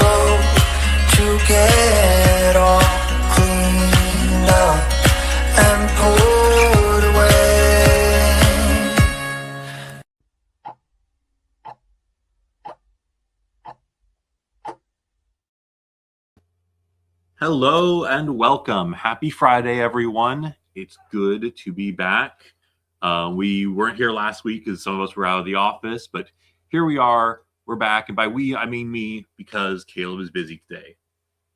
close to get all cleaned up and put away. Hello and welcome. Happy Friday, everyone. It's good to be back. We weren't here last week because some of us were out of the office, but here we are. We're back, and by we, I mean me, because Caleb is busy today.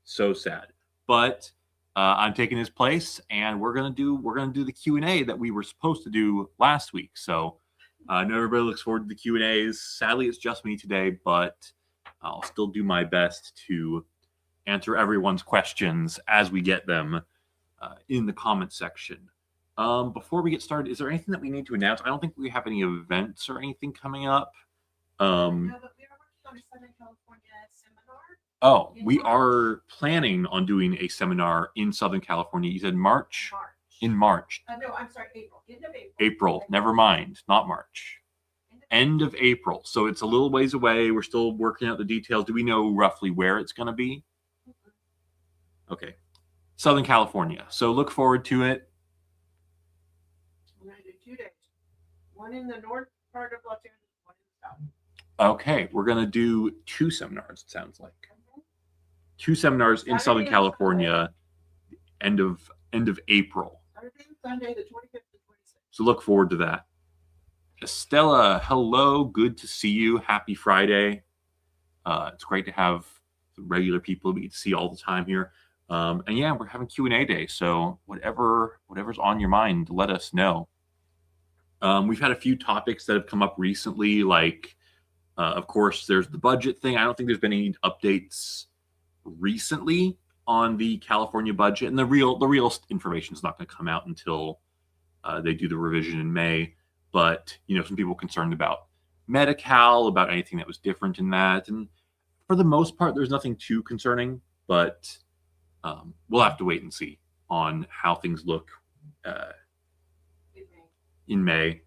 So sad. But I'm taking his place, and we're gonna do the Q&A that we were supposed to do last week. So I know everybody looks forward to the Q&As. Sadly, it's just me today, but I'll still do my best to answer everyone's questions as we get them in the comment section. Before we get started, is there anything that we need to announce? I don't think we have any events or anything coming up. No, but we are working on a Southern California seminar. Oh, we are planning on doing a seminar in Southern California. You said March? In March. No, I'm sorry, April. End of April. April. Never mind. Not March. End of April. So it's a little ways away. We're still working out the details. Do we know roughly where it's going to be? Okay. Southern California. So look forward to it. We're going to do 2 days. One in the north part of Los Angeles, one in the south. Okay. We're going to do 2 seminars, it sounds like. 2 seminars in Southern California, end of April. Saturday and Sunday, the 25th and 26th. So look forward to that. Estella, hello. Good to see you. Happy Friday. It's great to have the regular people we get to see all the time here. And yeah, we're having Q&A day. So whatever's on your mind, let us know. We've had a few topics that have come up recently. Like, of course, there's the budget thing. I don't think there's been any updates recently on the California budget. And the real information is not going to come out until they do the revision in May. But, some people concerned about Medi-Cal, about anything that was different in that. And for the most part, there's nothing too concerning, but we'll have to wait and see on how things look in May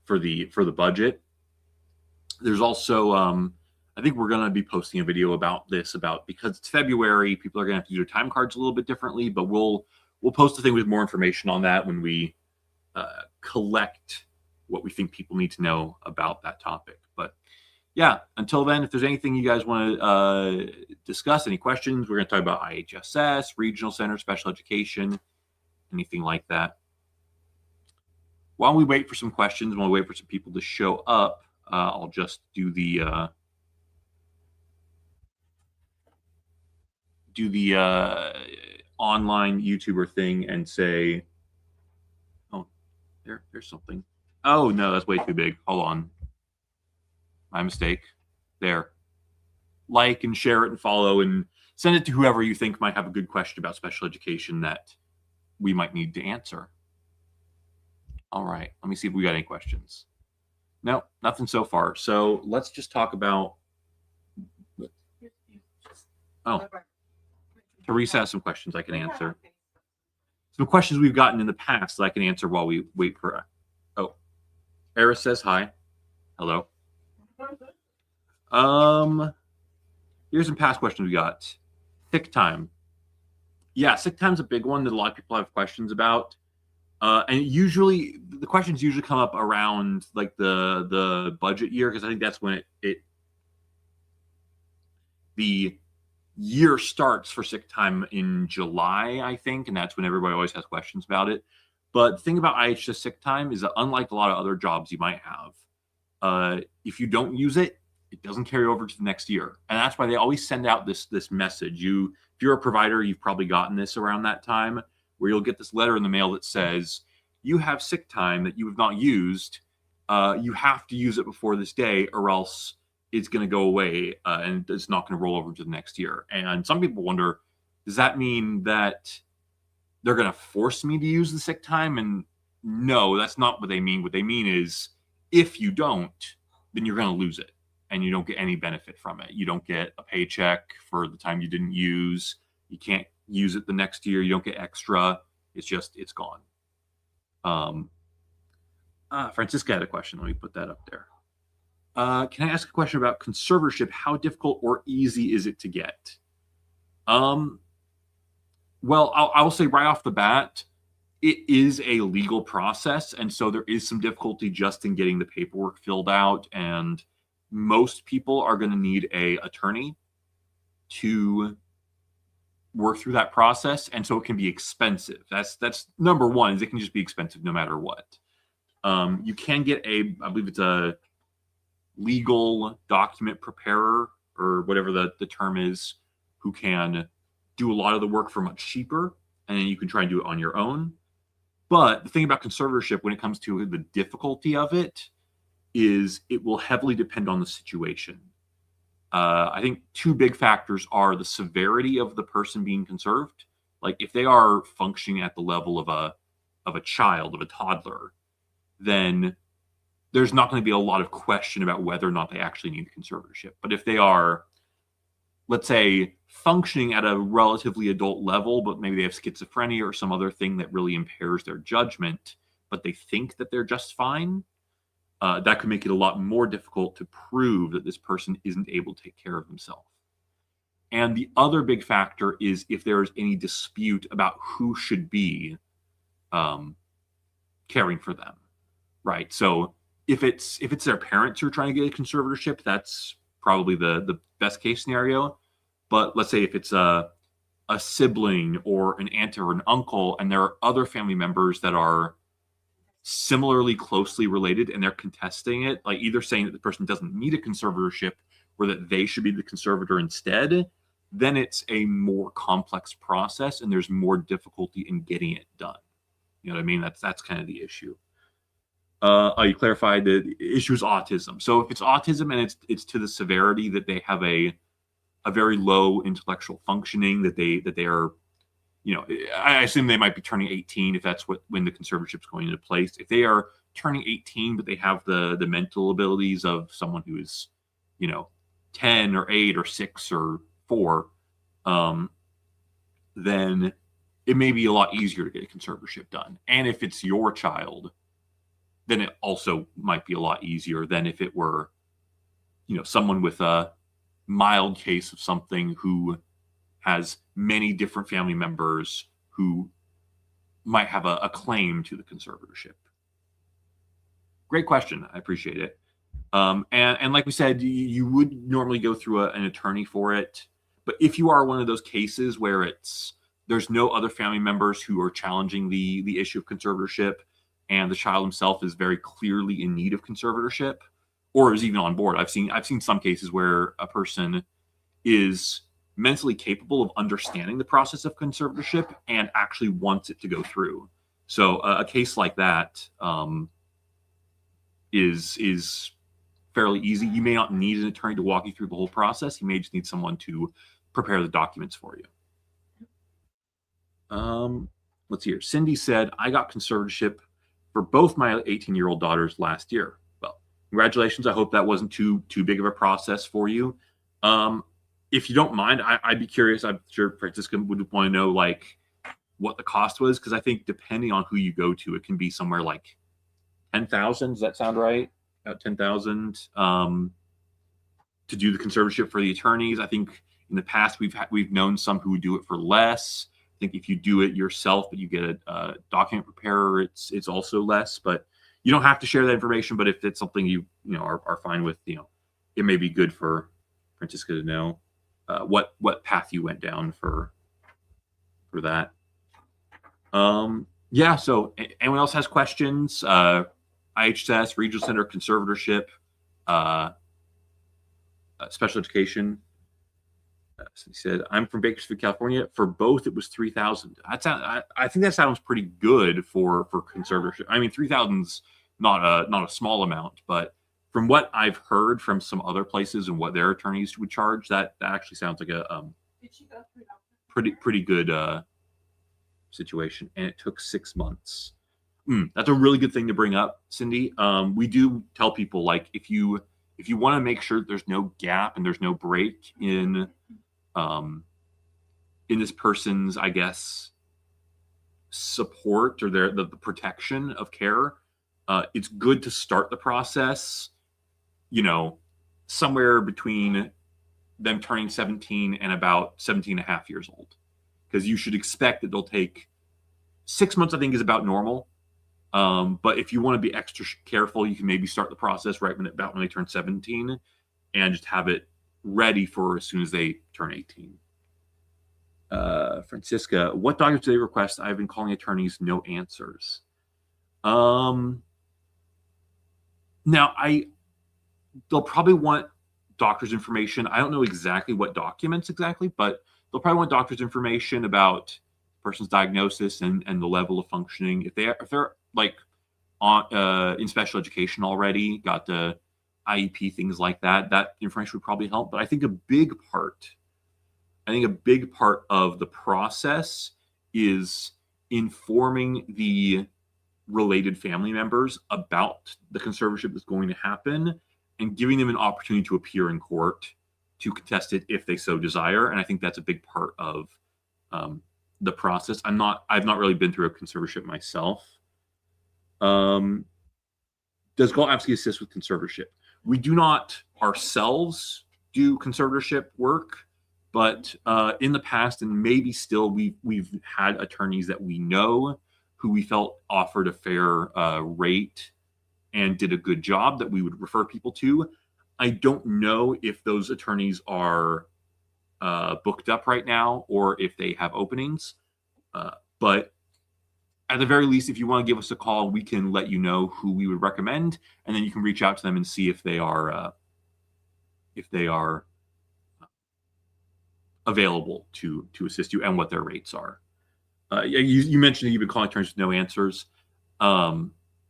for the budget. There's also, I think we're going to be posting a video about this, because it's February, people are going to have to do their time cards a little bit differently, but we'll post a thing with more information on that when we collect what we think people need to know about that topic. But yeah, until then, if there's anything you guys want to discuss, any questions, we're going to talk about IHSS, regional center, special education, anything like that. While we wait for some questions, while we wait for some people to show up, I'll just do the online YouTuber thing and say, oh, there's something. Oh no, that's way too big. Hold on. My mistake. There. Like and share it and follow and send it to whoever you think might have a good question about special education that we might need to answer. All right. Let me see if we got any questions. No, nothing so far. So let's just talk about. Oh, Teresa has some questions I can answer. Some questions we've gotten in the past that I can answer while we wait for. Oh, Eris says hi. Hello. Here's some past questions we got. Sick time. Yeah, sick time's a big one that a lot of people have questions about. And usually the questions usually come up around like the budget year, because I think that's when the year starts for sick time in July, I think, and that's when everybody always has questions about it. But the thing about IHSS sick time is that unlike a lot of other jobs you might have, if you don't use it, it doesn't carry over to the next year. And that's why they always send out this message. If you're a provider, you've probably gotten this around that time, where you'll get this letter in the mail that says, you have sick time that you have not used. You have to use it before this day, or else it's going to go away and it's not going to roll over to the next year. And some people wonder, does that mean that they're going to force me to use the sick time? And no, that's not what they mean. What they mean is, if you don't, then you're going to lose it and you don't get any benefit from it. You don't get a paycheck for the time you didn't use. You can't use it the next year. You don't get extra. It's gone. Francisca had a question. Let me put that up there. Can I ask a question about conservatorship? How difficult or easy is it to get? Well, I'll say right off the bat, it is a legal process, and so there is some difficulty just in getting the paperwork filled out, and most people are going to need a attorney to work through that process, and so it can be expensive. That's number one, is it can just be expensive no matter what. You can get I believe it's a legal document preparer, or whatever the term is, who can do a lot of the work for much cheaper, and then you can try and do it on your own. But the thing about conservatorship, when it comes to the difficulty of it, is it will heavily depend on the situation. I think two big factors are the severity of the person being conserved. Like if they are functioning at the level of a child, of a toddler, then there's not going to be a lot of question about whether or not they actually need conservatorship. But if they are, let's say, functioning at a relatively adult level, but maybe they have schizophrenia or some other thing that really impairs their judgment, but they think that they're just fine, that could make it a lot more difficult to prove that this person isn't able to take care of himself. And the other big factor is if there is any dispute about who should be caring for them, right? So if it's their parents who are trying to get a conservatorship, that's probably the best case scenario. But let's say if it's a sibling or an aunt or an uncle, and there are other family members that are similarly closely related and they're contesting it, like either saying that the person doesn't need a conservatorship or that they should be the conservator instead, then it's a more complex process and there's more difficulty in getting it done. You know what I mean? That's kind of the issue. You clarified the issue is autism. So if it's autism and it's to the severity that they have a very low intellectual functioning, that they are, you know, I assume they might be turning 18 if that's when the conservatorship is going into place. If they are turning 18 but they have the mental abilities of someone who is, you know, 10 or 8 or 6 or 4, then it may be a lot easier to get a conservatorship done. And if it's your child, then it also might be a lot easier than if it were, you know, someone with a mild case of something who has many different family members who might have a claim to the conservatorship. Great question. I appreciate it. And like we said, you would normally go through an attorney for it. But if you are one of those cases where there's no other family members who are challenging the issue of conservatorship, and the child himself is very clearly in need of conservatorship, or is even on board. I've seen some cases where a person is mentally capable of understanding the process of conservatorship and actually wants it to go through. So a case like that is fairly easy. You may not need an attorney to walk you through the whole process. You may just need someone to prepare the documents for you. Let's see here. Cindy said, I got conservatorship for both my 18-year-old daughters last year. Well, congratulations. I hope that wasn't too big of a process for you. If you don't mind, I'd be curious. I'm sure Francisca would want to know like what the cost was, because I think depending on who you go to, it can be somewhere like 10,000. Does that sound right? About 10,000 to do the conservatorship for the attorneys. I think in the past we've known some who would do it for less. I think if you do it yourself, but you get a document preparer, it's also less. But you don't have to share that information. But if it's something you are fine with, it may be good for Francisca to know what path you went down for that. Yeah. So anyone else has questions? IHSS, Regional Center, conservatorship, special education. So he said, I'm from Bakersfield, California. For both, it was 3,000. I think that sounds pretty good for conservatorship. I mean, 3,000's not a small amount, but from what I've heard from some other places and what their attorneys would charge, that actually sounds like a pretty good situation. And it took 6 months. That's a really good thing to bring up, Cindy. We do tell people, like, if you want to make sure that there's no gap and there's no break in this person's, I guess, support or the protection of care, it's good to start the process, somewhere between them turning 17 and about 17 and a half years old. Because you should expect that they'll take 6 months, I think, is about normal. But if you want to be extra careful, you can maybe start the process right when they turn 17 and just have it ready for as soon as they turn 18. Francisca, what documents do they request? I've been calling attorneys, no answers. Now they'll probably want doctor's information. I don't know exactly what documents exactly, but they'll probably want doctor's information about the person's diagnosis and the level of functioning. If they're like in special education already, got the IEP, things like that, that information would probably help. But I think a big part of the process is informing the related family members about the conservatorship that's going to happen and giving them an opportunity to appear in court to contest it if they so desire. And I think that's a big part of the process. I've not really been through a conservatorship myself. Does Galt Advocacy assist with conservatorship? We do not ourselves do conservatorship work, but in the past, and maybe still, we've had attorneys that we know who we felt offered a fair rate and did a good job that we would refer people to. I don't know if those attorneys are booked up right now or if they have openings, but at the very least, if you want to give us a call, we can let you know who we would recommend, and then you can reach out to them and see if they are available to assist you and what their rates are. You mentioned that you've been calling attorneys with no answers. I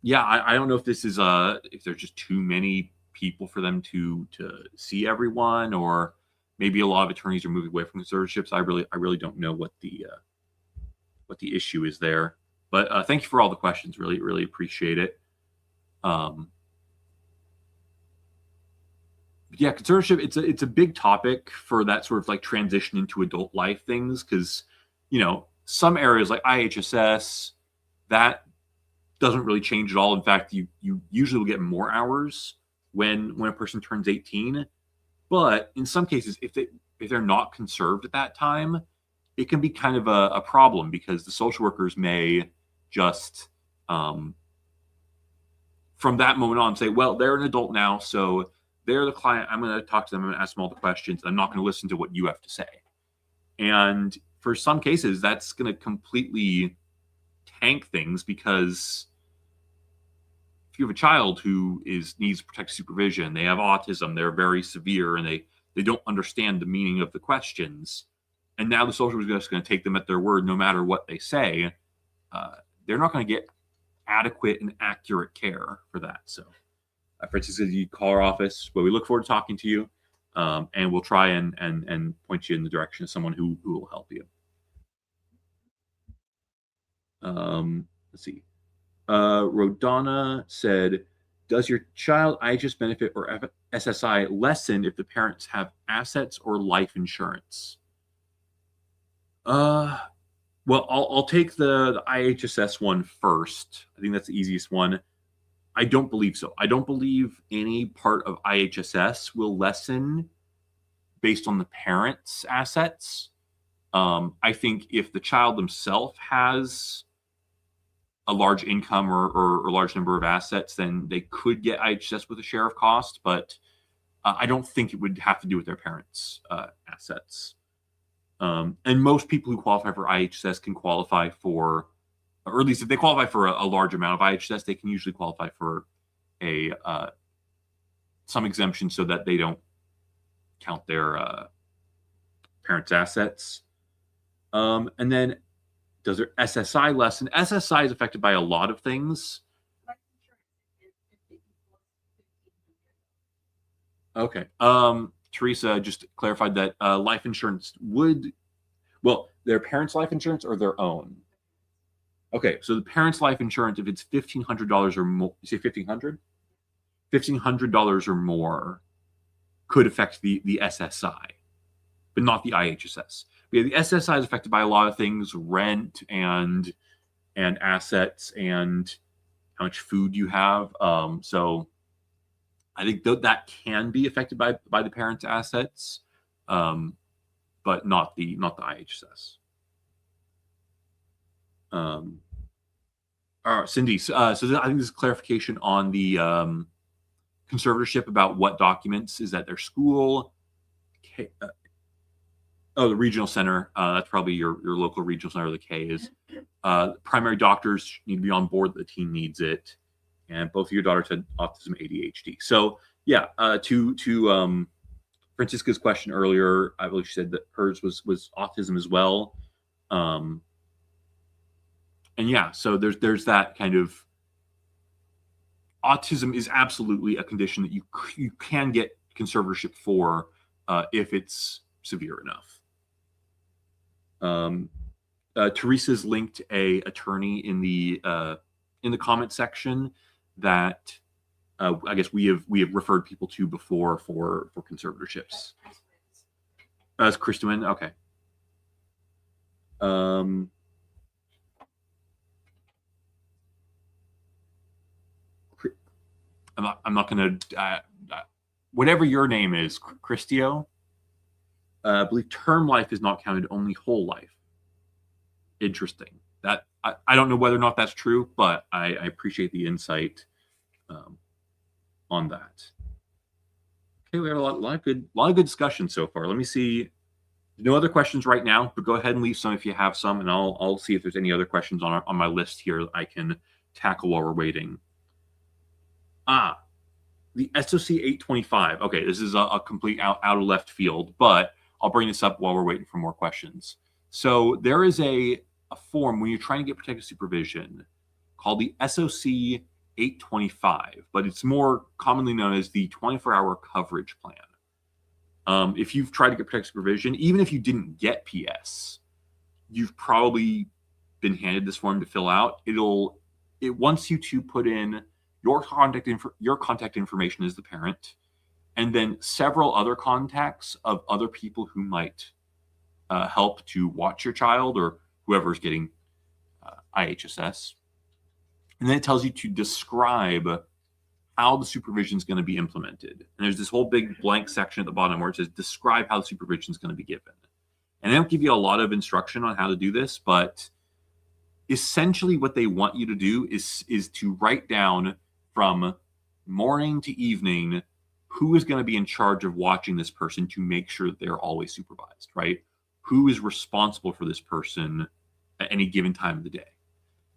don't know if this is if there's just too many people for them to see everyone, or maybe a lot of attorneys are moving away from conservatorships. I really don't know what the issue is there. But thank you for all the questions. Really appreciate it. Conservatorship, it's a big topic for that sort of like transition into adult life things, because some areas like IHSS, that doesn't really change at all. In fact, you usually will get more hours when a person turns 18. But in some cases, if they're not conserved at that time, it can be kind of a problem, because the social workers may just from that moment on say, well, they're an adult now, so they're the client. I'm going to talk to them. I'm going to ask them all the questions. I'm not going to listen to what you have to say. And for some cases, that's going to completely tank things, because if you have a child who needs protective supervision, they have autism, they're very severe, and they don't understand the meaning of the questions, and now the social worker is just going to take them at their word no matter what they say, they're not going to get adequate and accurate care for that. So Francisca, you call our office, but we look forward to talking to you, and we'll try and point you in the direction of someone who will help you. Let's see. Rodana said, does your child IHSS benefit or SSI lessen if the parents have assets or life insurance? Well, I'll take the IHSS one first. I think that's the easiest one. I don't believe so. I don't believe any part of IHSS will lessen based on the parents' assets. I think if the child themselves has a large income or a large number of assets, then they could get IHSS with a share of cost, but I don't think it would have to do with their parents' assets. And most people who qualify for IHSS can qualify for, or at least if they qualify for a large amount of IHSS, they can usually qualify for some exemption so that they don't count their parents' assets. And then does their SSI lessen? SSI is affected by a lot of things. Okay. Teresa just clarified that life insurance their parents' life insurance or their own? Okay, so the parents' life insurance, if it's $1,500 or more, you say $1,500? $1,500 or more could affect the SSI, but not the IHSS. But the SSI is affected by a lot of things, rent and assets and how much food you have. So I think that can be affected by the parents' assets, but not the IHSS. All right, Cindy. So I think this is clarification on the conservatorship about what documents is at their school. The regional center. That's probably your local regional center. The K is primary doctors need to be on board. The team needs it, and both of your daughters had autism, ADHD. So yeah, to Francisca's question earlier, I believe she said that hers was autism as well. And yeah, so there's that kind of autism is absolutely a condition that you can get conservatorship for if it's severe enough. Teresa's linked a attorney in the comment section that I guess we have referred people to before for conservatorships. That's Kristen. Okay. I'm not going to whatever your name is, Christio. I believe term life is not counted, only whole life. Interesting. That I don't know whether or not that's true, but I appreciate the insight on that. Okay, we had a lot of good discussion so far. Let me see. No other questions right now, but go ahead and leave some if you have some, and I'll see if there's any other questions on my list here that I can tackle while we're waiting. The SOC 825. Okay, this is a complete out of left field, but I'll bring this up while we're waiting for more questions. So there is a form when you're trying to get protective supervision called the SOC 825, but it's more commonly known as the 24-hour coverage plan. If you've tried to get protective supervision, even if you didn't get PS, you've probably been handed this form to fill out. It wants you to put in your contact information as the parent, and then several other contacts of other people who might help to watch your child or whoever's getting IHSS. And then it tells you to describe how the supervision is going to be implemented. And there's this whole big blank section at the bottom where it says describe how the supervision is going to be given. And they don't give you a lot of instruction on how to do this, but essentially what they want you to do is to write down from morning to evening who is going to be in charge of watching this person to make sure that they're always supervised, right? Who is responsible for this person at any given time of the day?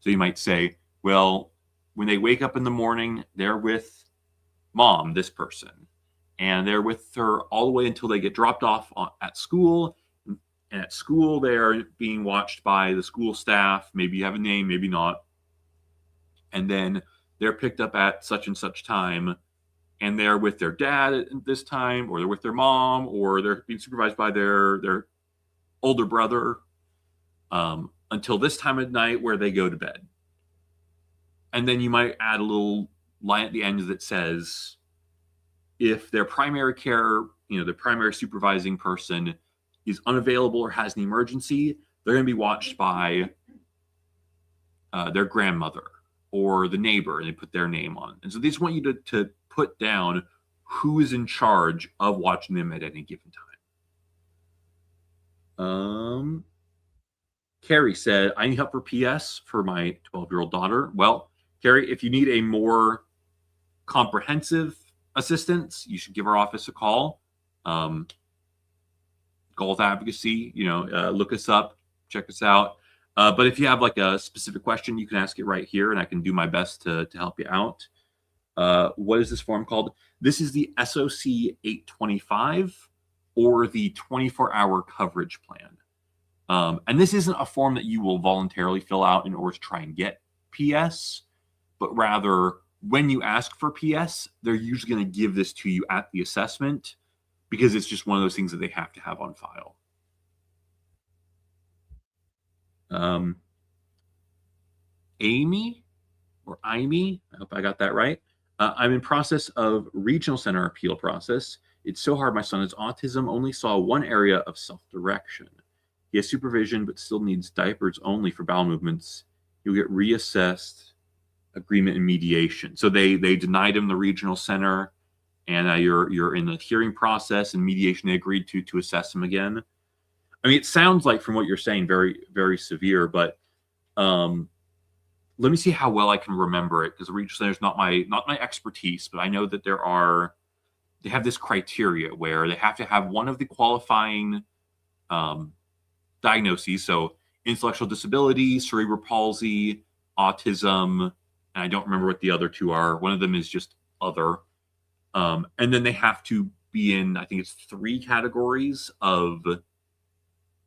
So you might say, well, when they wake up in the morning, they're with mom, this person, and they're with her all the way until they get dropped off at school. And at school, they're being watched by the school staff. Maybe you have a name, maybe not. And then they're picked up at such and such time, and they're with their dad at this time, or they're with their mom, or they're being supervised by their older brother until this time of night where they go to bed. And then you might add a little line at the end that says, if their primary care, the primary supervising person is unavailable or has an emergency, they're going to be watched by their grandmother or the neighbor, and they put their name on. And so they just want you to put down who is in charge of watching them at any given time. Carrie said, I need help for PS for my 12-year-old daughter. Well, Carrie, if you need a more comprehensive assistance, you should give our office a call. Galt Advocacy, look us up, check us out. But if you have like a specific question, you can ask it right here, and I can do my best to help you out. What is this form called? This is the SOC 825 or the 24-hour coverage plan. And this isn't a form that you will voluntarily fill out in order to try and get PS, but rather when you ask for PS, they're usually going to give this to you at the assessment because it's just one of those things that they have to have on file. Amy, I hope I got that right. I'm in process of regional center appeal process. It's so hard. My son has autism, only saw one area of self-direction. He has supervision, but still needs diapers only for bowel movements. He'll get reassessed, agreement and mediation. So they denied him the regional center, and you're in the hearing process and mediation. They agreed to assess him again. I mean, it sounds like from what you're saying, very, very severe, but let me see how well I can remember it, because the regional center is not my expertise, but I know that they have this criteria where they have to have one of the qualifying diagnoses. So intellectual disability, cerebral palsy, autism, and I don't remember what the other two are. One of them is just other. And then they have to be in, I think it's 3 categories of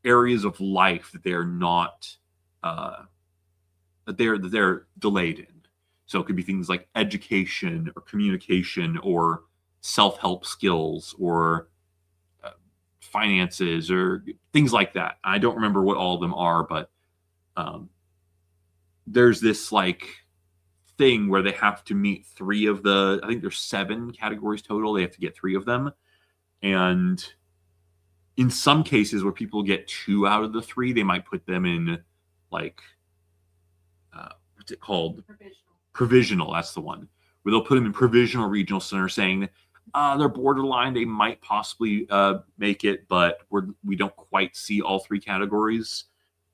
areas of life that they're not, that they're delayed in. So it could be things like education or communication or self-help skills or finances or things like that. I don't remember what all of them are, but there's this like thing where they have to meet 3 of the, I think there's 7 categories total. They have to get 3 of them. And in some cases where people get 2 out of the 3, they might put them in like, what's it called? Provisional. That's the one where they'll put them in provisional regional center, saying they're borderline. They might possibly make it, but we don't quite see all 3 categories.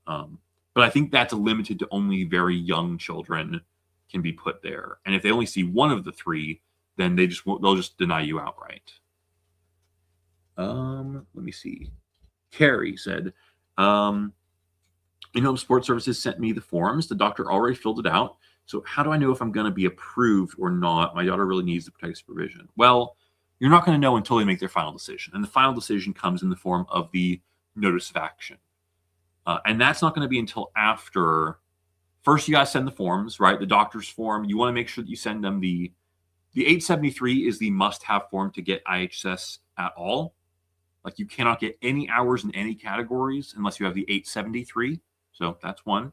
But I think that's limited to only very young children can be put there. And if they only see one of the 3, then they'll just deny you outright. Let me see. Carrie said, In-Home Sports Services sent me the forms. The doctor already filled it out. So how do I know if I'm going to be approved or not? My daughter really needs the protective supervision. Well, you're not going to know until they make their final decision. And the final decision comes in the form of the notice of action. And that's not going to be until after. First, you got to send the forms, right? The doctor's form. You want to make sure that you send them the 873 is the must-have form to get IHSS at all. Like, you cannot get any hours in any categories unless you have the 873. So that's one.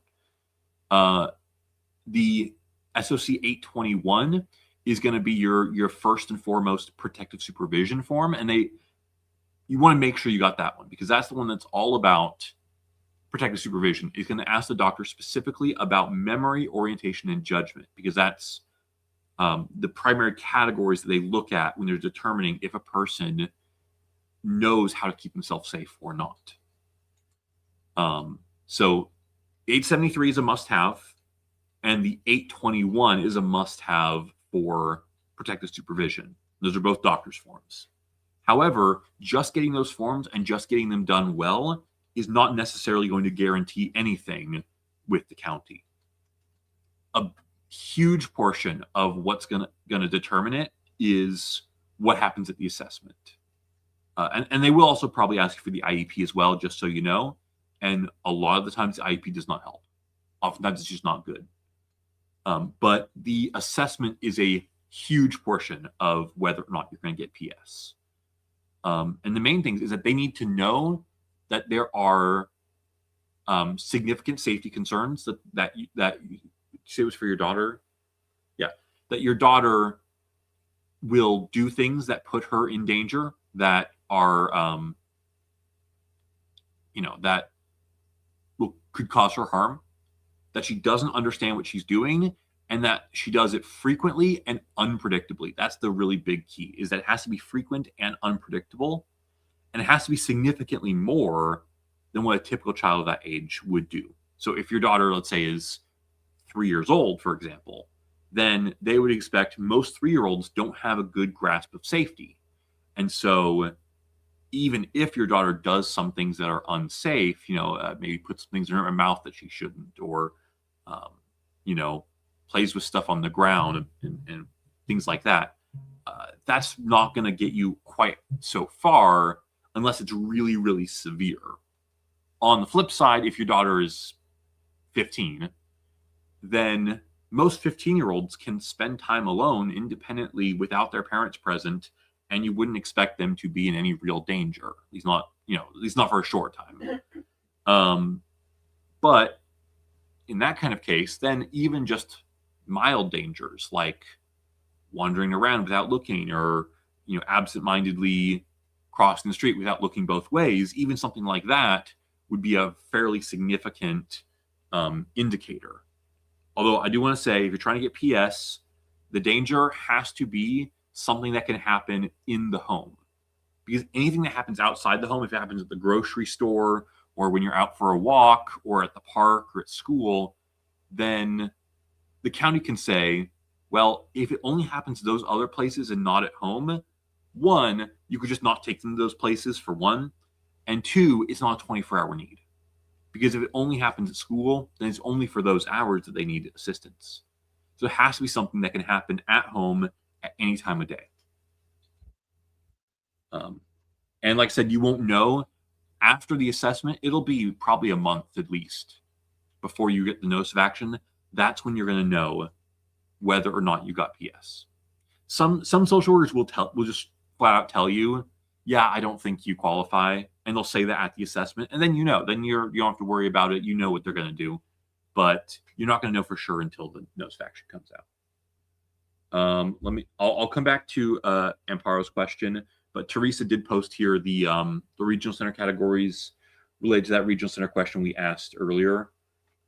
The SOC 821 is going to be your first and foremost protective supervision form. And you want to make sure you got that one, because that's the one that's all about protective supervision. It's going to ask the doctor specifically about memory, orientation, and judgment, because that's the primary categories that they look at when they're determining if a person knows how to keep himself safe or not. So 873 is a must-have, and the 821 is a must-have for protective supervision. Those are both doctor's forms. However, just getting those forms and just getting them done well is not necessarily going to guarantee anything with the county. A huge portion of what's going to determine it is what happens at the assessment. And they will also probably ask you for the IEP as well, just so you know. And a lot of the times the IEP does not help. Oftentimes it's just not good. But the assessment is a huge portion of whether or not you're going to get PS. And the main thing is that they need to know that there are significant safety concerns that you say it was for your daughter. Yeah, that your daughter will do things that put her in danger, that are, that could cause her harm, that she doesn't understand what she's doing, and that she does it frequently and unpredictably. That's the really big key, is that it has to be frequent and unpredictable, and it has to be significantly more than what a typical child of that age would do. So if your daughter, let's say, is 3 years old, for example, then they would expect most 3-year-olds don't have a good grasp of safety. And so even if your daughter does some things that are unsafe, maybe puts things in her mouth that she shouldn't, or, plays with stuff on the ground and things like that, that's not going to get you quite so far unless it's really, really severe. On the flip side, if your daughter is 15, then most 15-year-olds can spend time alone independently without their parents present, and you wouldn't expect them to be in any real danger. At least not for a short time. But in that kind of case, then even just mild dangers like wandering around without looking, or absentmindedly crossing the street without looking both ways, even something like that would be a fairly significant indicator. Although I do want to say, if you're trying to get PS, the danger has to be something that can happen in the home. Because anything that happens outside the home, if it happens at the grocery store or when you're out for a walk or at the park or at school, then the county can say, well, if it only happens to those other places and not at home, one, you could just not take them to those places for one, and two, it's not a 24-hour need. Because if it only happens at school, then it's only for those hours that they need assistance. So it has to be something that can happen at home at any time of day. And like I said, you won't know after the assessment. It'll be probably a month at least before you get the notice of action. That's when you're going to know whether or not you got PS. Some social workers will just flat out tell you, yeah, I don't think you qualify, and they'll say that at the assessment, and then you know, then you don't have to worry about it. You know what they're going to do, but you're not going to know for sure until the notice of action comes out. I'll come back to Amparo's question, but Teresa did post here the regional center categories related to that regional center question we asked earlier.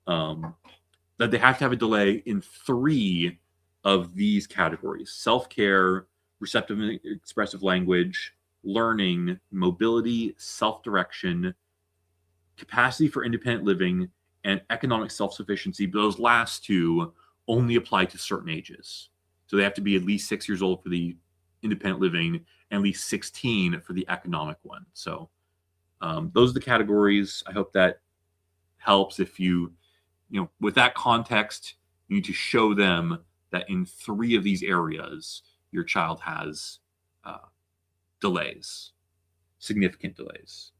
That they have to have a delay in 3 of these categories: self-care, receptive and expressive language, learning, mobility, self-direction, capacity for independent living, and economic self-sufficiency. But those last 2 only apply to certain ages. So they have to be at least 6 years old for the independent living and at least 16 for the economic one. So those are the categories. I hope that helps. If you with that context, you need to show them that in 3 of these areas, your child has delays, significant delays.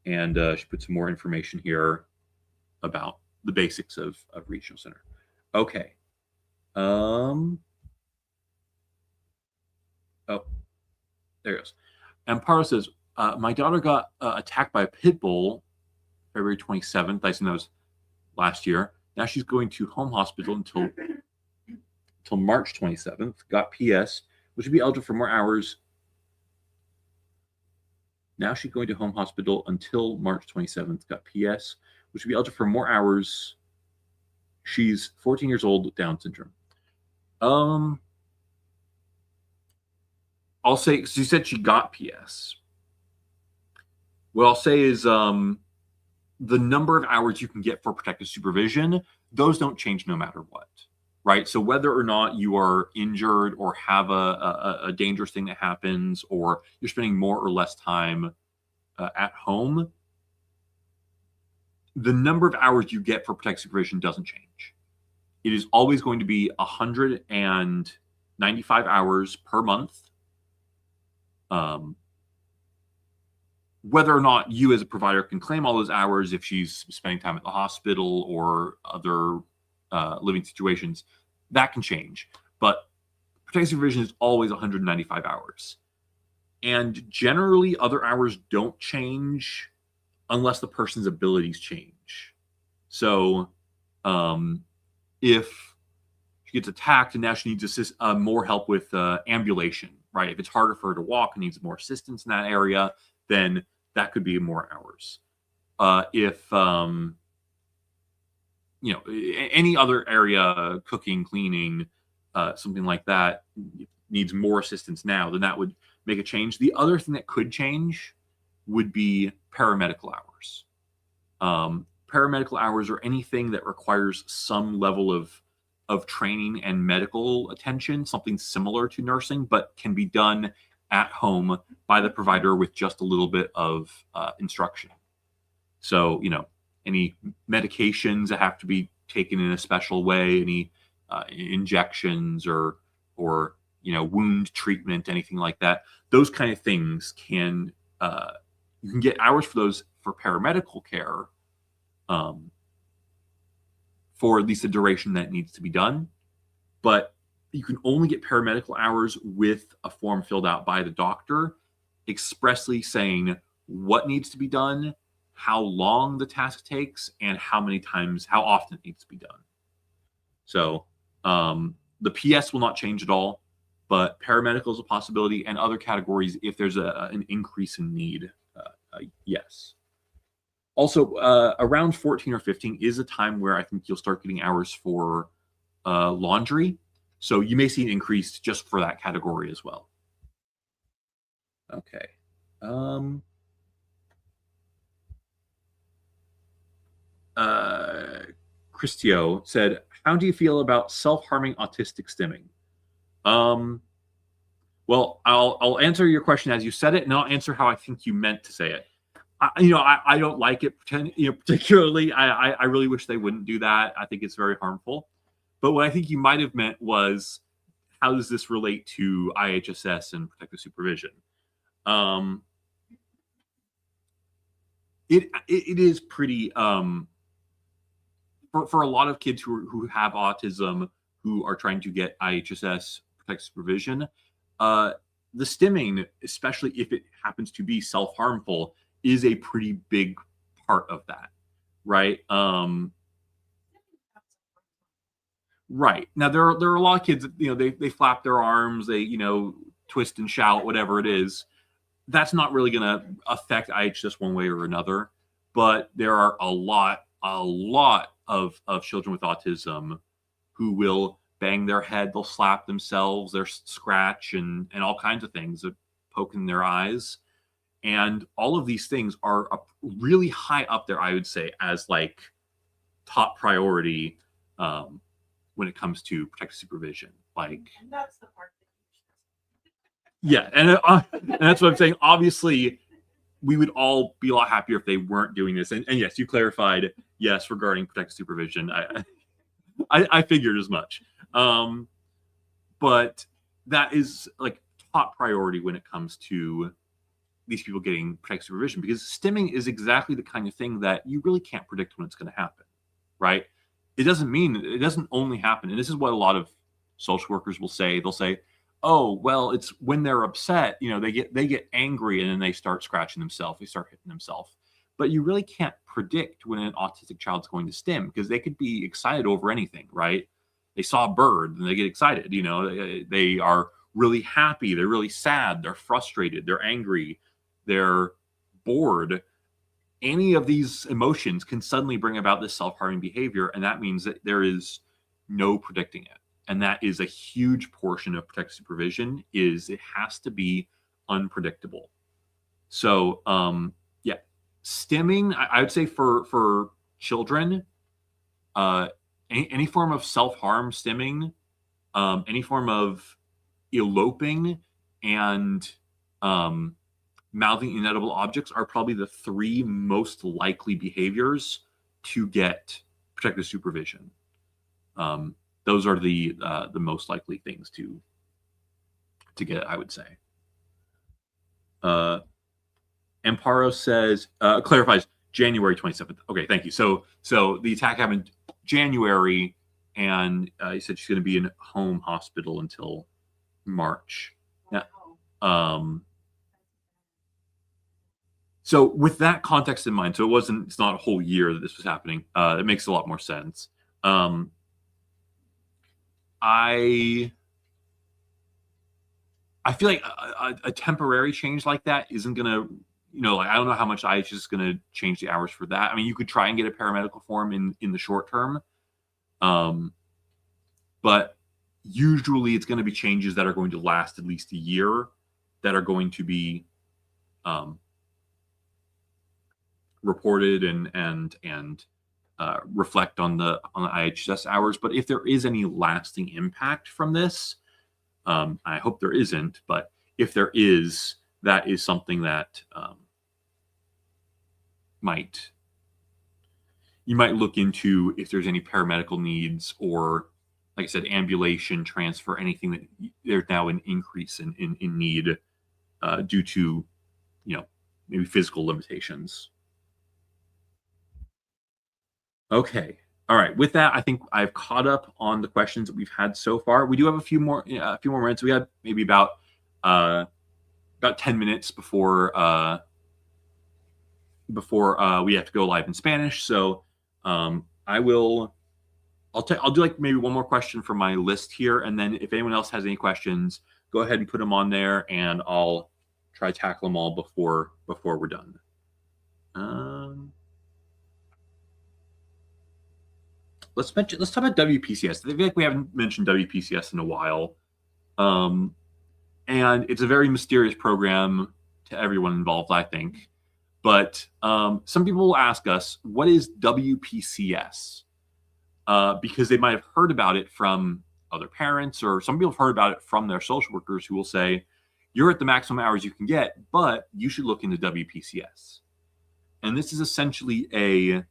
And she put some more information here about the basics of regional center. Okay. Oh, there it goes. Amparo says, my daughter got attacked by a pit bull February 27th. I assume that was last year. Now she's going to home hospital until March 27th. Got PS, which would be eligible for more hours. Now she's going to home hospital until March 27th. Got PS, which would be eligible for more hours. She's 14 years old with Down syndrome. I'll say, she said she got PS. What I'll say is the number of hours you can get for protective supervision, those don't change no matter what, right? So whether or not you are injured or have a dangerous thing that happens, or you're spending more or less time at home, the number of hours you get for protective supervision doesn't change. It is always going to be 195 hours per month. Whether or not you as a provider can claim all those hours if she's spending time at the hospital or other living situations, that can change. But protective supervision is always 195 hours. And generally, other hours don't change unless the person's abilities change. So if she gets attacked and now she needs more help with ambulation, right? If it's harder for her to walk and needs more assistance in that area, then that could be more hours. If any other area, cooking, cleaning, something like that, needs more assistance now, then that would make a change. The other thing that could change would be paramedical hours. Paramedical hours are anything that requires some level of training and medical attention, something similar to nursing, but can be done at home by the provider with just a little bit of instruction. So, any medications that have to be taken in a special way, any injections or wound treatment, anything like that, those kind of things you can get hours for those for paramedical care for at least the duration that needs to be done. But you can only get paramedical hours with a form filled out by the doctor expressly saying what needs to be done, how long the task takes, and how often it needs to be done. So the PS will not change at all, but paramedical is a possibility, and other categories if there's an increase in need, yes. Also, around 14 or 15 is a time where I think you'll start getting hours for laundry. So you may see an increase just for that category as well. Okay. Christio said, how do you feel about self-harming autistic stimming? Well, I'll answer your question as you said it, and I'll answer how I think you meant to say it. I don't like it, particularly. I really wish they wouldn't do that. I think it's very harmful. But what I think you might have meant was, how does this relate to IHSS and protective supervision? It is pretty for a lot of kids who have autism, who are trying to get IHSS protective supervision. The stimming, especially if it happens to be self-harmful, is a pretty big part of that, right? Right. Now there are a lot of kids that, they flap their arms, they twist and shout, whatever it is. That's not really going to affect IHSS one way or another. But there are a lot of children with autism who will bang their head, they'll slap themselves, they'll scratch and all kinds of things, poking their eyes. And all of these things are really high up there, I would say, as like top priority when it comes to protective supervision. Like, And that's the part that yeah, and that's what I'm saying. Obviously, we would all be a lot happier if they weren't doing this. And yes, you clarified, yes, regarding protective supervision. I figured as much. But that is like top priority when it comes to these people getting protective supervision, because stimming is exactly the kind of thing that you really can't predict when it's going to happen, right? It doesn't only happen. And this is what a lot of social workers will say. They'll say, oh, well, it's when they're upset, they get angry and then they start scratching themselves, they start hitting themselves. But you really can't predict when an autistic child's going to stim, because they could be excited over anything, right? They saw a bird and they get excited, they are really happy, they're really sad, they're frustrated, they're angry, they're bored. Any of these emotions can suddenly bring about this self-harming behavior, and that means that there is no predicting it. And that is a huge portion of protective supervision, is it has to be unpredictable. So yeah, stimming, I would say for children, any form of self-harm stimming, any form of eloping, and mouthing inedible objects are probably the three most likely behaviors to get protective supervision. Those are the most likely things to get, I would say. Amparo says, clarifies January 27th. Okay, thank you. So the attack happened January, and he said she's going to be in home hospital until March. Now, so with that context in mind, so it's not a whole year that this was happening. It makes a lot more sense. I feel like a temporary change like that isn't going to, I don't know how much IHSS is going to change the hours for that. I mean, you could try and get a paramedical form in the short term. But usually it's going to be changes that are going to last at least a year, that are going to be reported and reflect on the IHSS hours. But if there is any lasting impact from this, I hope there isn't, but if there is, that is something that you might look into, if there's any paramedical needs, or like I said, ambulation, transfer, anything that there's now an increase in need due to maybe physical limitations. Okay. All right. With that, I think I've caught up on the questions that we've had so far. We do have a few more minutes. We had maybe about 10 minutes before we have to go live in Spanish. So I'll do like maybe one more question from my list here, and then if anyone else has any questions, go ahead and put them on there, and I'll try to tackle them all before we're done. let's talk about WPCS. I feel like we haven't mentioned WPCS in a while. And it's a very mysterious program to everyone involved, I think. But some people will ask us, what is WPCS? Because they might have heard about it from other parents, or some people have heard about it from their social workers who will say, you're at the maximum hours you can get, but you should look into WPCS. And this is essentially it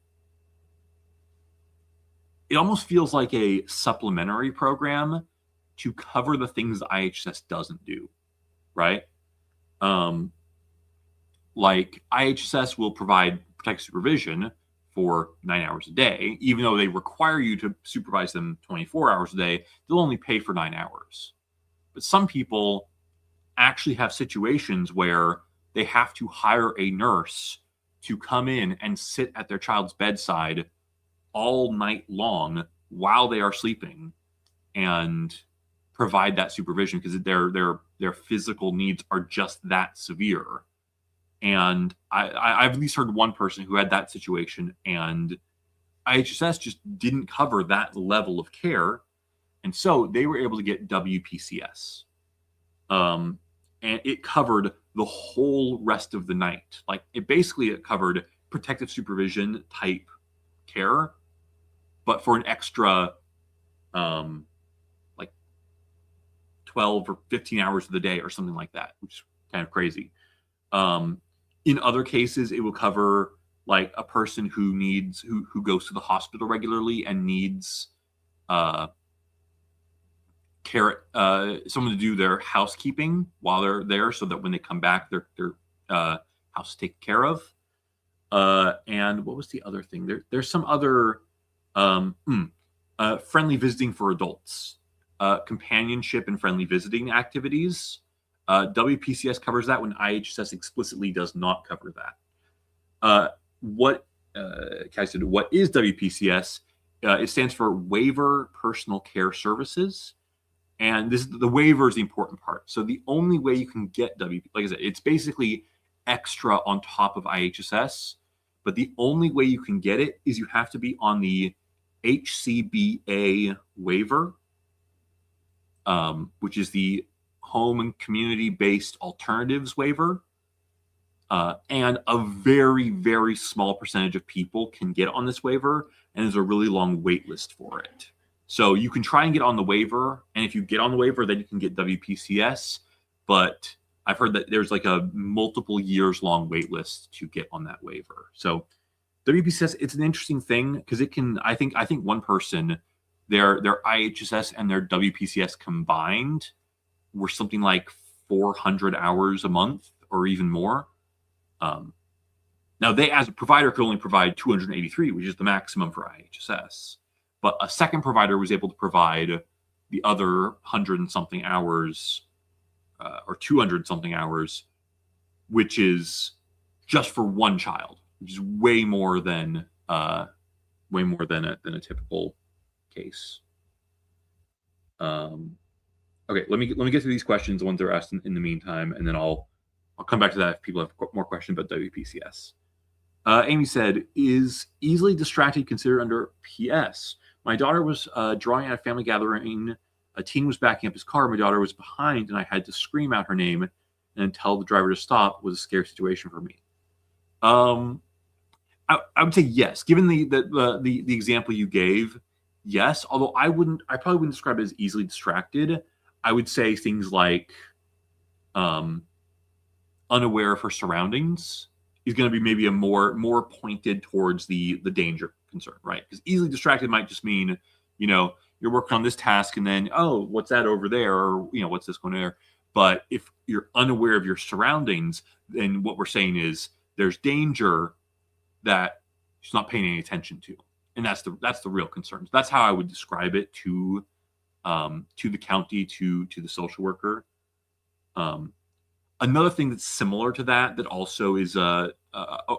almost feels like a supplementary program to cover the things IHSS doesn't do, right? Like IHSS will provide protective supervision for 9 hours a day, even though they require you to supervise them 24 hours a day, they'll only pay for 9 hours. But some people actually have situations where they have to hire a nurse to come in and sit at their child's bedside all night long while they are sleeping and provide that supervision because their physical needs are just that severe. And I've at least heard one person who had that situation, and IHSS just didn't cover that level of care. And so they were able to get WPCS. And it covered the whole rest of the night. Like it covered protective supervision type care, but for an extra like 12 or 15 hours of the day or something like that, which is kind of crazy. In other cases, it will cover like a person who goes to the hospital regularly and needs care, someone to do their housekeeping while they're there, so that when they come back, their house is taken care of. And what was the other thing? There's some other friendly visiting for adults, companionship and friendly visiting activities. WPCS covers that when IHSS explicitly does not cover that. What is WPCS? It stands for Waiver Personal Care Services. And the waiver is the important part. So the only way you can get like I said, it's basically extra on top of IHSS, but the only way you can get it is you have to be on the HCBA waiver, which is the Home and Community-Based Alternatives waiver. And a very, very small percentage of people can get on this waiver, and there's a really long wait list for it. So you can try and get on the waiver, and if you get on the waiver, then you can get WPCS. But I've heard that there's like a multiple years long wait list to get on that waiver. So WPCS, it's an interesting thing because it can. I think one person, their IHSS and their WPCS combined were something like 400 hours a month or even more. Now they, as a provider, could only provide 283, which is the maximum for IHSS. But a second provider was able to provide the other 100 and something hours, or 200 something hours, which is just for one child, which is way more than a typical case. Okay, let me get through these questions, the ones that are asked in the meantime, and then I'll come back to that if people have more questions about WPCS. Amy said, is easily distracted considered under PS? My daughter was drawing at a family gathering. A teen was backing up his car. My daughter was behind, and I had to scream out her name and tell the driver to stop. It was a scary situation for me. I would say yes. Given the example you gave, yes. Although I probably wouldn't describe it as easily distracted. I would say things like unaware of her surroundings is going to be maybe a more pointed towards the danger concern, right? Because easily distracted might just mean, you're working on this task and then, oh, what's that over there? Or, what's this going there? But if you're unaware of your surroundings, then what we're saying is there's danger that she's not paying any attention to. And that's the real concern. So that's how I would describe it to the county, to the social worker. Another thing that's similar to that also is a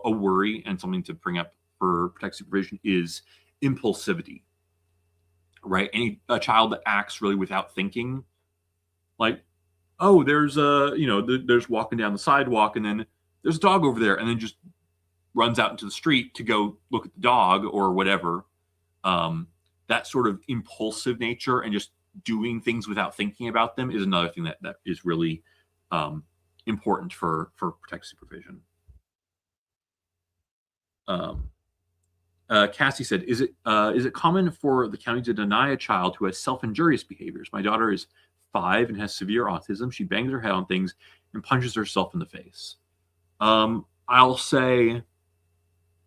worry and something to bring up for protective supervision is impulsivity, right? A child that acts really without thinking, like, oh, there's there's walking down the sidewalk and then there's a dog over there, and then just runs out into the street to go look at the dog or whatever. that sort of impulsive nature and just doing things without thinking about them is another thing that is really important for protective supervision. Cassie said, is it common for the county to deny a child who has self-injurious behaviors? My daughter is 5 and has severe autism. She bangs her head on things and punches herself in the face. I'll say,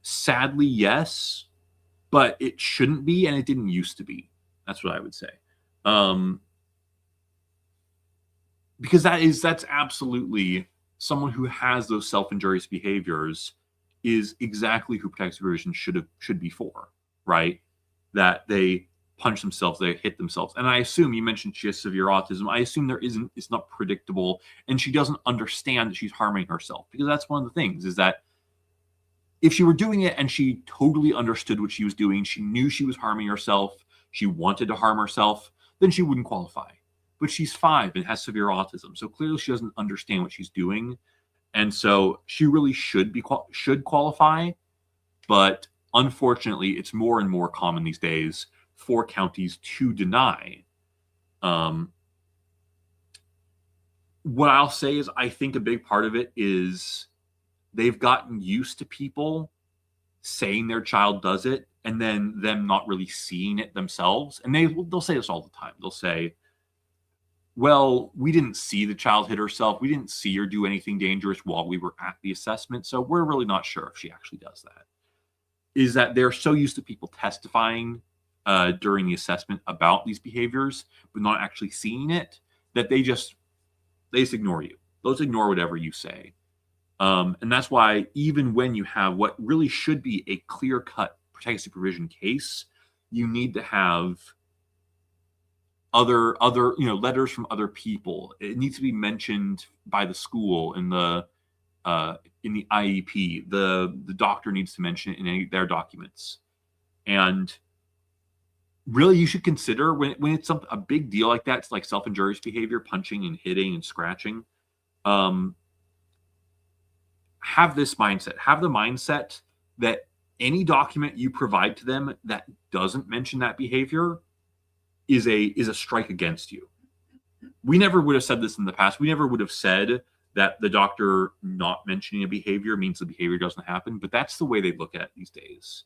sadly, yes, but it shouldn't be, and it didn't used to be. That's what I would say. Because that's absolutely someone who has those self-injurious behaviors is exactly who protective supervision should be for, right? That they punch themselves, they hit themselves. And I assume, you mentioned she has severe autism. I assume it's not predictable, and she doesn't understand that she's harming herself, because that's one of the things, is that if she were doing it and she totally understood what she was doing, she knew she was harming herself, she wanted to harm herself, then she wouldn't qualify. But she's 5 and has severe autism, so clearly she doesn't understand what she's doing, and so she really should qualify. But unfortunately, it's more and more common these days for counties to deny. What I'll say is, I think a big part of it is they've gotten used to people saying their child does it and then them not really seeing it themselves. And they'll say this all the time. They'll say, well, we didn't see the child hit herself. We didn't see her do anything dangerous while we were at the assessment, so we're really not sure if she actually does that. Is that they're so used to people testifying during the assessment about these behaviors, but not actually seeing it, that they just ignore you. They'll ignore whatever you say. And that's why even when you have what really should be a clear-cut protective supervision case, you need to have other letters from other people. It needs to be mentioned by the school in the IEP. The doctor needs to mention it in their documents. And really, you should consider when it's a big deal like that, it's like self-injurious behavior, punching and hitting and scratching. Have this mindset. Have the mindset that any document you provide to them that doesn't mention that behavior is a strike against you. We never would have said this in the past. We never would have said that the doctor not mentioning a behavior means the behavior doesn't happen, but that's the way they look at it these days.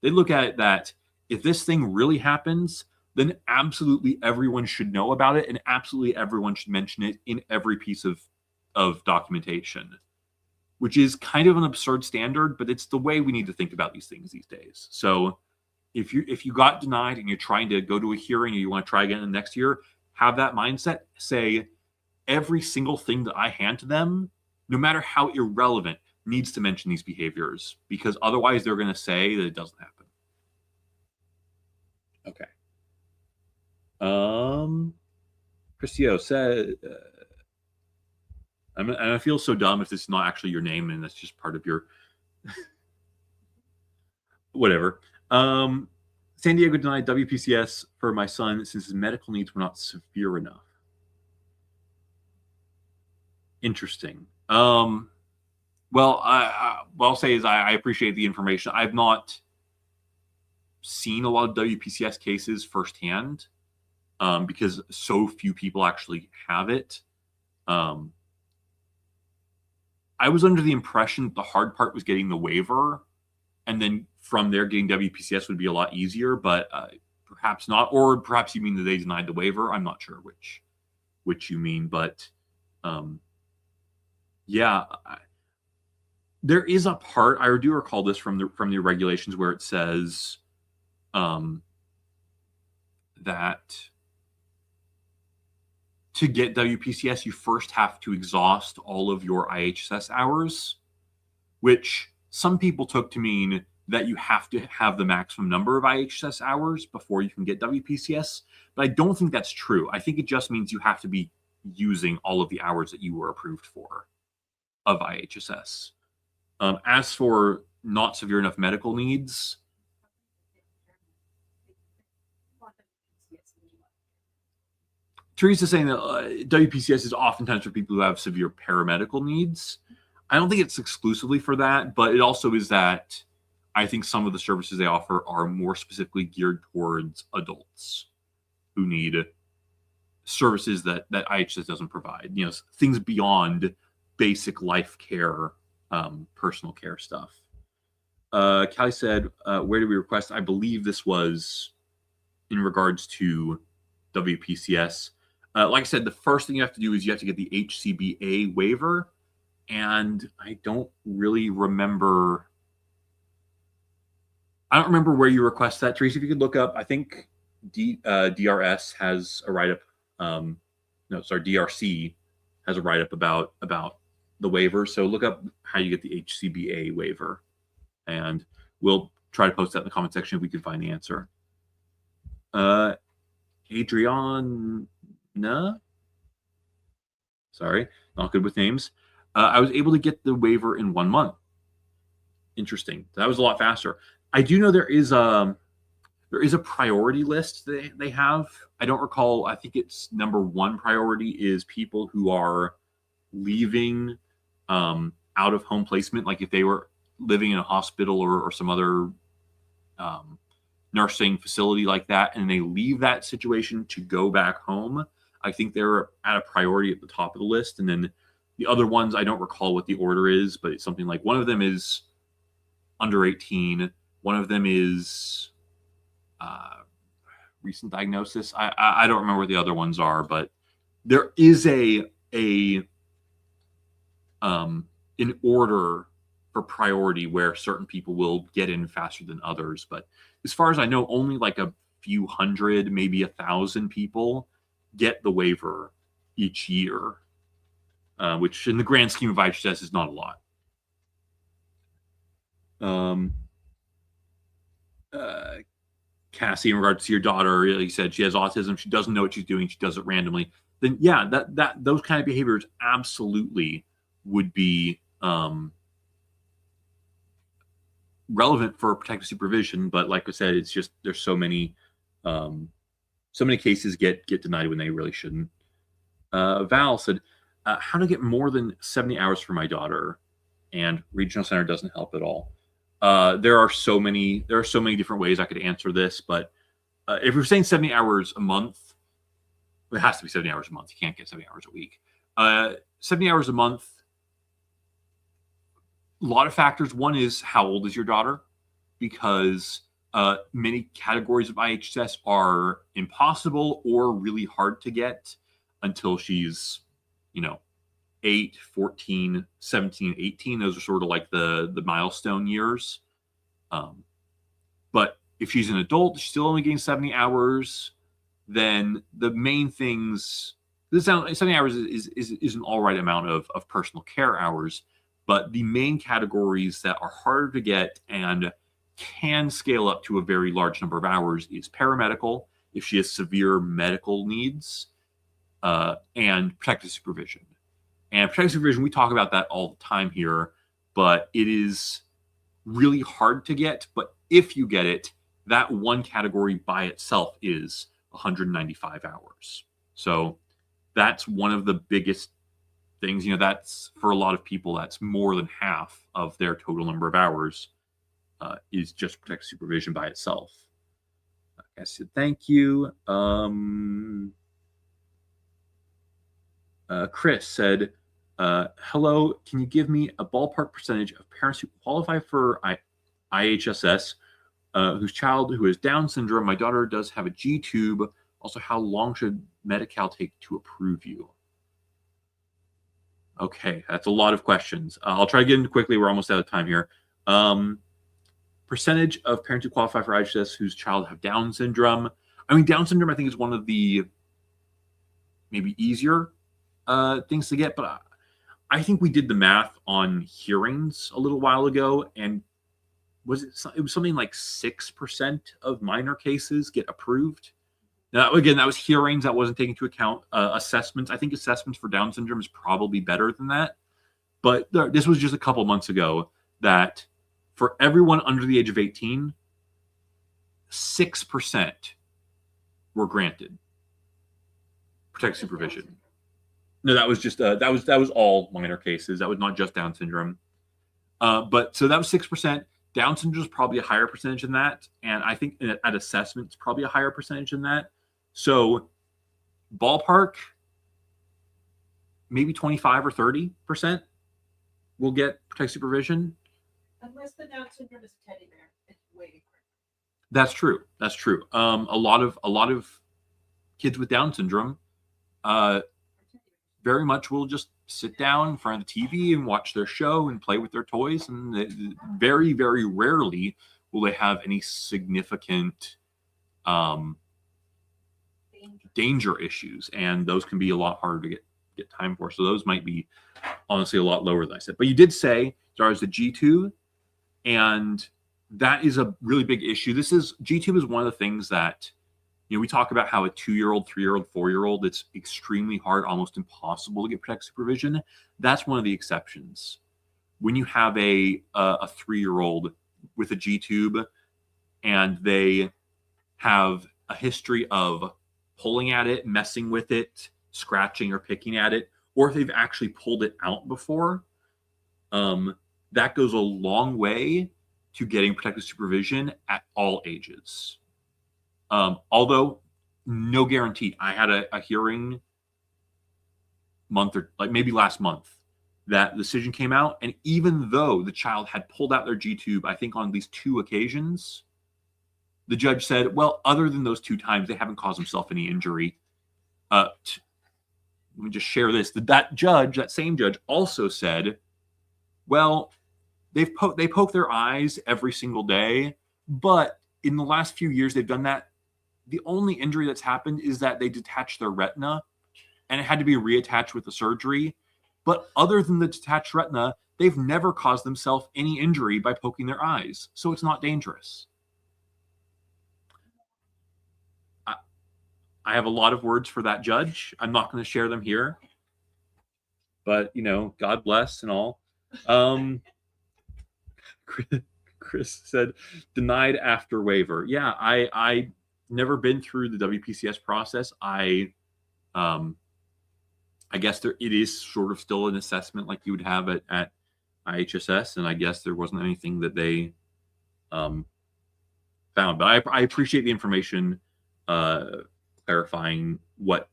They look at it that if this thing really happens, then absolutely everyone should know about it, and absolutely everyone should mention it in every piece of documentation, which is kind of an absurd standard, but it's the way we need to think about these things these days. So if you got denied and you're trying to go to a hearing and you want to try again the next year, have that mindset. Say every single thing that I hand to them, no matter how irrelevant, needs to mention these behaviors, because otherwise they're going to say that it doesn't happen. Okay. Christio said, I feel so dumb if this is not actually your name and that's just part of your whatever. San Diego denied WPCS for my son since his medical needs were not severe enough. Interesting. Well, what I'll say is I appreciate the information. I've not seen a lot of WPCS cases firsthand because so few people actually have it. I was under the impression that the hard part was getting the waiver, and then from there getting WPCS would be a lot easier, but perhaps not. Or perhaps you mean that they denied the waiver. I'm not sure which you mean, but yeah, there is a part, I do recall this from the regulations, where it says that to get WPCS, you first have to exhaust all of your IHSS hours, which some people took to mean that you have to have the maximum number of IHSS hours before you can get WPCS. But I don't think that's true. I think it just means you have to be using all of the hours that you were approved for of IHSS. As for not severe enough medical needs, Teresa's saying that WPCS is oftentimes for people who have severe paramedical needs. I don't think it's exclusively for that, but it also is that I think some of the services they offer are more specifically geared towards adults who need services that IHSS doesn't provide. Things beyond basic life care, personal care stuff. Callie said, where do we request? I believe this was in regards to WPCS. Like I said, the first thing you have to do is you have to get the HCBA waiver. And I don't really remember. I don't remember where you request that, Teresa. If you could look up, I think DRS has a write-up. DRC has a write-up about the waiver. So look up how you get the HCBA waiver, and we'll try to post that in the comment section if we can find the answer. Adriana, sorry, not good with names. I was able to get the waiver in 1 month. Interesting. That was a lot faster. I do know there is a priority list they have. I don't recall. I think it's number 1 priority is people who are leaving out of home placement. Like if they were living in a hospital or some other nursing facility like that, and they leave that situation to go back home, I think they're at a priority at the top of the list. And then the other ones, I don't recall what the order is, but it's something like one of them is under 18. One of them is recent diagnosis. I don't remember what the other ones are, but there is an order for priority where certain people will get in faster than others. But as far as I know, only like a few hundred, maybe 1,000 people get the waiver each year, which in the grand scheme of IHSS is not a lot. Cassie, in regards to your daughter, like you said, she has autism. She doesn't know what she's doing. She does it randomly. Then, yeah, that those kind of behaviors absolutely would be relevant for protective supervision. But like I said, it's just there's so many cases get denied when they really shouldn't. Val said, how to get more than 70 hours for my daughter, and regional center doesn't help at all. There are so many different ways I could answer this, but if you're saying 70 hours a month, it has to be 70 hours a month. You can't get 70 hours a week. 70 hours a month, a lot of factors. One is how old is your daughter? Because many categories of IHSS are impossible or really hard to get until she's, 8, 14, 17, 18. Those are sort of like the milestone years. But if she's an adult, she's still only getting 70 hours, then the main things, 70 hours is an all right amount of personal care hours. But the main categories that are harder to get and can scale up to a very large number of hours is paramedical, if she has severe medical needs, and protective supervision. And protective supervision, we talk about that all the time here, but it is really hard to get. But if you get it, that one category by itself is 195 hours. So that's one of the biggest things. That's for a lot of people, that's more than half of their total number of hours is just protective supervision by itself. Like I said, thank you. Chris said, hello, can you give me a ballpark percentage of parents who qualify for IHSS whose child who has Down syndrome? My daughter does have a G-tube. Also, how long should Medi-Cal take to approve you? Okay, that's a lot of questions. I'll try to get into quickly. We're almost out of time here. Percentage of parents who qualify for IHSS whose child have Down syndrome. Down syndrome, I think, is one of the maybe easier things to get, but I think we did the math on hearings a little while ago, and it was something like 6% of minor cases get approved. Now, again, that was hearings. That wasn't taking into account assessments. I think assessments for Down syndrome is probably better than that. But this was just a couple months ago that for everyone under the age of 18, 6% were granted protective supervision. No, that was just that was all minor cases. That was not just Down syndrome. But so that was 6%. Down syndrome is probably a higher percentage than that. And I think at assessment, it's probably a higher percentage than that. So ballpark, maybe 25 or 30% will get protective supervision. Unless the Down syndrome is a teddy bear, it's waiting for it. That's true. That's true. A lot of kids with Down syndrome very much will just sit down in front of the TV and watch their show and play with their toys. And very, very rarely will they have any significant danger issues. And those can be a lot harder to get time for. So those might be honestly a lot lower than I said. But you did say, as far as the G-tube, and that is a really big issue. G-tube is one of the things that, we talk about how a 2-year-old, 3-year-old, 4-year-old, it's extremely hard, almost impossible to get protective supervision. That's one of the exceptions. When you have a 3-year-old with a G-tube and they have a history of pulling at it, messing with it, scratching or picking at it, or if they've actually pulled it out before, that goes a long way to getting protective supervision at all ages. Although no guarantee. I had a hearing maybe last month that the decision came out, and even though the child had pulled out their G-tube, I think on at least 2 occasions, the judge said, well, other than those 2 times, they haven't caused themselves any injury. Let me just share this. That same judge also said, well, they poke their eyes every single day, but in the last few years they've done that. The only injury that's happened is that they detached their retina and it had to be reattached with the surgery. But other than the detached retina, they've never caused themselves any injury by poking their eyes. So it's not dangerous. I have a lot of words for that judge. I'm not going to share them here. But, God bless and all. Chris said, denied after waiver. Yeah, I never been through the WPCS process. I guess it is sort of still an assessment like you would have at IHSS, and I guess there wasn't anything that they found. But I appreciate the information clarifying what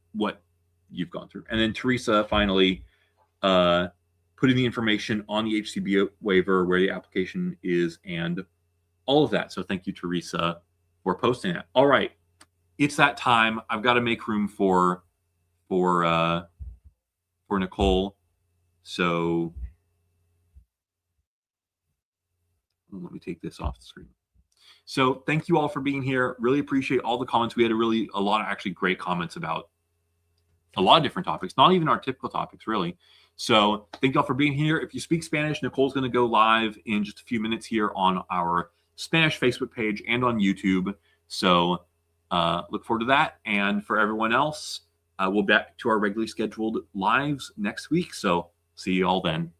you've gone through. And then Teresa finally putting the information on the HCB waiver where the application is and all of that. So thank you, Teresa, for posting that. All right, it's that time. I've got to make room for Nicole. So let me take this off the screen. So thank you all for being here. Really appreciate all the comments. We had a lot of actually great comments about a lot of different topics, not even our typical topics, really. So thank you all for being here. If you speak Spanish, Nicole's going to go live in just a few minutes here on our Spanish Facebook page and on YouTube. So look forward to that. And for everyone else, we'll be back to our regularly scheduled lives next week. So see you all then.